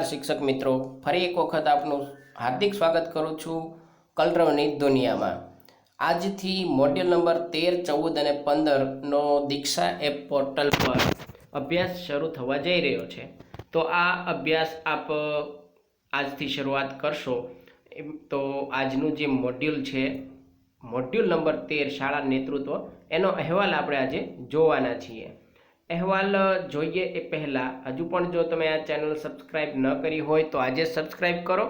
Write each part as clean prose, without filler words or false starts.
શિક્ષક મિત્રો, ફરી એક વખત આપનું હાર્દિક સ્વાગત કરું છું કલરવની દુનિયામાં। આજથી મોડ્યુલ નંબર 13, 14 અને 15નો દીક્ષા એપ પોર્ટલ પર અભ્યાસ શરૂ થવા જઈ રહ્યો છે। તો આ અભ્યાસ આપ આજથી શરૂઆત કરશો તો આજનું જે મોડ્યુલ છે, મોડ્યુલ નંબર 13 શાળા નેતૃત્વ, એનો અહેવાલ આપણે આજે જોવાના છીએ। અહેવાલ જોઈએ એ પહેલાં હજુ પણ જો તમે આ ચેનલ સબસ્ક્રાઈબ ન કરી હોય તો આજે સબસ્ક્રાઈબ કરો।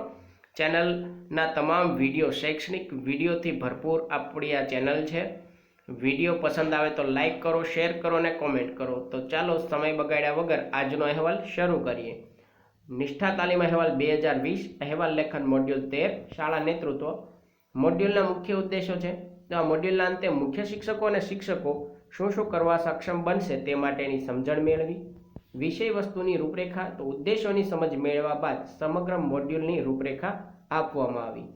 ચેનલના તમામ વિડીયો, શૈક્ષણિક વિડીયોથી ભરપૂર આપણી આ ચેનલ છે। વિડીયો પસંદ આવે તો લાઈક કરો, શેર કરો અને કોમેન્ટ કરો। તો ચાલો સમય બગાડ્યા વગર આજનો અહેવાલ શરૂ કરીએ। નિષ્ઠા તાલીમ અહેવાલ 2020, અહેવાલ લેખન મોડ્યુલ 13 શાળા નેતૃત્વ। મોડ્યુલના મુખ્ય ઉદ્દેશો છે તો આ મોડ્યુલના અંતે મુખ્ય શિક્ષકો અને શિક્ષકો શું શું કરવા સક્ષમ બનશે તે માટેની સમજણ મેળવી। વિષય વસ્તુની રૂપરેખા, તો ઉદ્દેશોની સમજ મેળવ્યા બાદ સમગ્ર મોડ્યુલની રૂપરેખા આપવામાં આવી।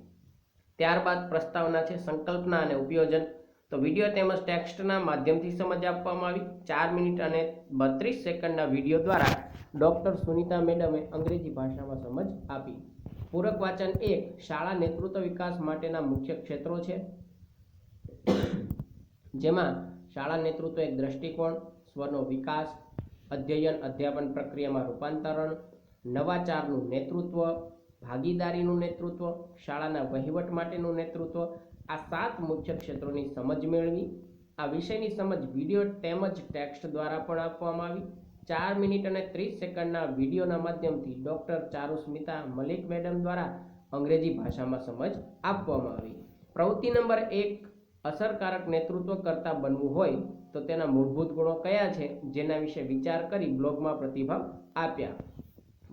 ત્યારબાદ પ્રસ્તાવના છે, સંકલ્પના અને ઉપયોજન, તો વિડીયો તેમજ ટેક્સ્ટના માધ્યમથી સમજ આપવામાં આવી। 4 મિનિટ અને 32 સેકન્ડના વિડીયો દ્વારા ડૉક્ટર સુનિતા મેડમે અંગ્રેજી ભાષામાં સમજ આપી। પૂરક વાચન 1, શાળા નેતૃત્વ વિકાસ માટેના મુખ્ય ક્ષેત્રો છે, જેમાં શાળા નેતૃત્વ એક દ્રષ્ટિકોણ, સ્વનો વિકાસ, અધ્યયન અધ્યાપન પ્રક્રિયામાં રૂપાંતરણ, નવાચારનું નેતૃત્વ, ભાગીદારીનું નેતૃત્વ, શાળાના વહીવટ માટેનું નેતૃત્વ, આ 7 મુખ્ય ક્ષેત્રોની સમજ મેળવી। આ વિષયની સમજ વિડીયો તેમજ ટેક્સ્ટ દ્વારા પણ આપવામાં આવી। 4 મિનિટ અને 30 સેકન્ડના વિડીયોના માધ્યમથી ડૉક્ટર ચારુસ્મિતા મલિક મેડમ દ્વારા અંગ્રેજી ભાષામાં સમજ આપવામાં આવી। પ્રવૃત્તિ નંબર 1, અસરકારક નેતૃત્વ કરતા બનવું હોય તો તેના મૂળભૂત ગુણો કયા છે, જેના વિશે વિચાર કરી બ્લોગમાં પ્રતિભાવ આપ્યા।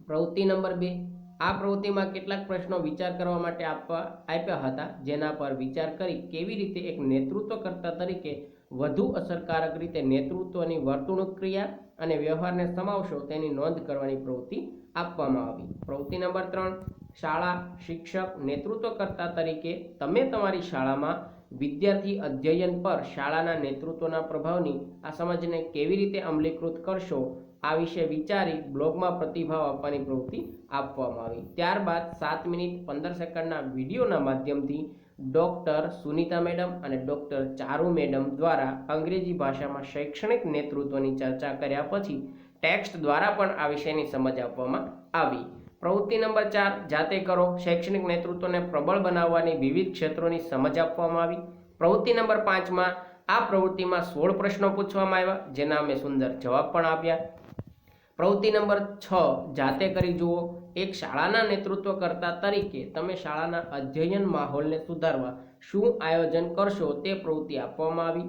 પ્રવૃત્તિ નંબર 2, આ પ્રવૃત્તિમાં કેટલાક પ્રશ્નો વિચાર કરવા માટે આપ્યા હતા, જેના પર વિચાર કરી કેવી રીતે એક નેતૃત્વકર્તા તરીકે વધુ અસરકારક રીતે નેતૃત્વની વર્તણૂક, ક્રિયા અને વ્યવહારને સમાવશો તેની નોંધ કરવાની પ્રવૃત્તિ આપવામાં આવી। પ્રવૃત્તિ નંબર 3, શાળા શિક્ષક નેતૃત્વકર્તા તરીકે તમે તમારી શાળામાં વિદ્યાર્થી અધ્યયન પર શાળાના નેતૃત્વના પ્રભાવની આ સમજને કેવી રીતે અમલીકૃત કરશો, આ વિશે વિચારી બ્લોગમાં પ્રતિભાવ આપવાની પ્રવૃત્તિ આપવામાં આવી। ત્યારબાદ 7 મિનિટ 15 સેકન્ડના વિડીયોના માધ્યમથી ડૉક્ટર સુનિતા મેડમ અને ડૉક્ટર ચારુ મેડમ દ્વારા અંગ્રેજી ભાષામાં શૈક્ષણિક નેતૃત્વની ચર્ચા કર્યા પછી ટેક્સ્ટ દ્વારા પણ આ વિષયની સમજ આપવામાં આવી। પ્રવૃત્તિ નંબર 4, જાતે કરો, શૈક્ષણિક નેતૃત્વને પ્રબળ બનાવવાની વિવિધ ક્ષેત્રોની સમજ આપવામાં આવી। પ્રવૃત્તિ નંબર 5માં આ પ્રવૃત્તિમાં 16 પ્રશ્નો પૂછવામાં આવ્યા, જેના અમે સુંદર જવાબ પણ આપ્યા। પ્રવૃત્તિ નંબર 6, જાતે કરી જુઓ, એક શાળાના નેતૃત્વકર્તા તરીકે તમે શાળાના અધ્યયન માહોલને સુધારવા શું આયોજન કરશો તે પ્રવૃત્તિ આપવામાં આવી।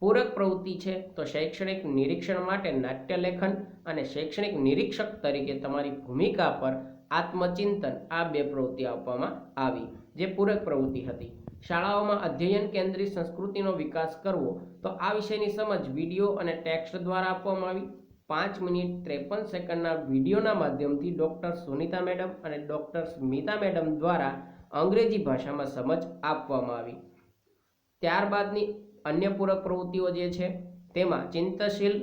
પૂરક પ્રવૃત્તિ છે તો શૈક્ષણિક નિરીક્ષણ માટે નાટ્યલેખન અને શૈક્ષણિક નિરીક્ષક તરીકે તમારી ભૂમિકા પર આત્મચિંતન, આ 2 પ્રવૃત્તિ આપવામાં આવી, જે પૂરક પ્રવૃત્તિ હતી। શાળાઓમાં અધ્યયન કેન્દ્રિત સંસ્કૃતિનો વિકાસ કરવો, તો આ વિષયની સમજ વિડીયો અને ટેક્સ્ટ દ્વારા આપવામાં આવી। 5 મિનિટ 53 સેકન્ડના વિડીયોના માધ્યમથી ડૉક્ટર સુનિતા મેડમ અને ડૉક્ટર સ્મિતા મેડમ દ્વારા અંગ્રેજી ભાષામાં સમજ આપવામાં આવી। ત્યારબાદની અન્ય પૂરક પ્રવૃત્તિઓ જે છે તેમાં ચિંતનશીલ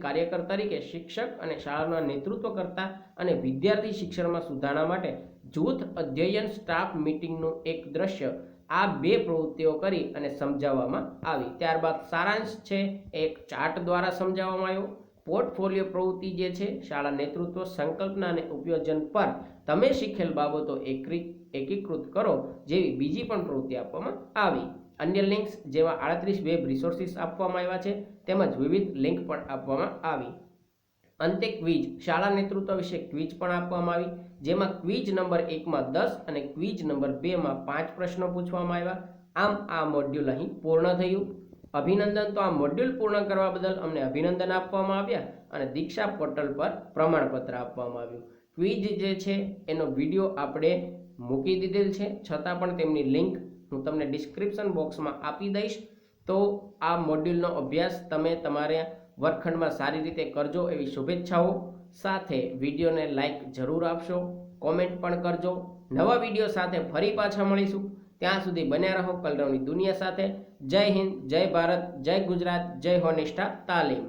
કાર્યકર તરીકે શિક્ષક અને શાળાના નેતૃત્વકર્તા અને વિદ્યાર્થી શિક્ષણમાં સુધારણા માટે જૂથ અધ્યયન સ્ટાફ મીટિંગનું એક દ્રશ્ય, આ 2 પ્રવૃત્તિઓ કરી અને સમજાવવામાં આવી। ત્યારબાદ સારાંશ છે, એક ચાર્ટ દ્વારા સમજાવવામાં આવ્યો। પોર્ટફોલિયો પ્રવૃત્તિ જે છે, શાળા નેતૃત્વ, સંકલ્પના અને ઉપયોજન પર તમે શીખેલ બાબતો એકીકૃત કરો જેવી બીજી પણ પ્રવૃત્તિ આપવામાં આવી। અન્ય લિંક્સ જેવા 38 વેબ રિસોર્સિસ આપવામાં આવ્યા છે, તેમજ વિવિધ લિંક પણ આપવામાં આવી। અંતે ક્વિઝ, શાળા નેતૃત્વ વિશે ક્વિઝ પણ આપવામાં આવી, જેમાં ક્વિઝ નંબર 1માં 10 અને ક્વિઝ નંબર 2માં 5 પ્રશ્નો પૂછવામાં આવ્યા। આમ આ મોડ્યુલ અહીં પૂર્ણ થયું। અભિનંદન। તો આ મોડ્યુલ પૂર્ણ કરવા બદલ અમને અભિનંદન આપવામાં આવ્યા અને દીક્ષા પોર્ટલ પર પ્રમાણપત્ર આપવામાં આવ્યું। ક્વિઝ જે છે એનો વિડીયો આપણે મૂકી દીધેલ છે, છતાં પણ તેમની લિંક હું તમને ડિસ્ક્રિપ્શન બોક્સમાં આપી દઈશ। તો આ મોડ્યુલનો અભ્યાસ તમે તમારા વર્ગખંડમાં સારી રીતે કરજો એવી શુભેચ્છાઓ સાથે વિડીયોને લાઈક જરૂર આપશો, કોમેન્ટ પણ કરજો। નવા વિડીયો સાથે ફરી પાછા મળીશું, ત્યાં સુધી બન્યા રહો કલરવની દુનિયા સાથે। જય હિન્દ, જય ભારત, જય ગુજરાત, જય હો નિષ્ઠા તાલીમ।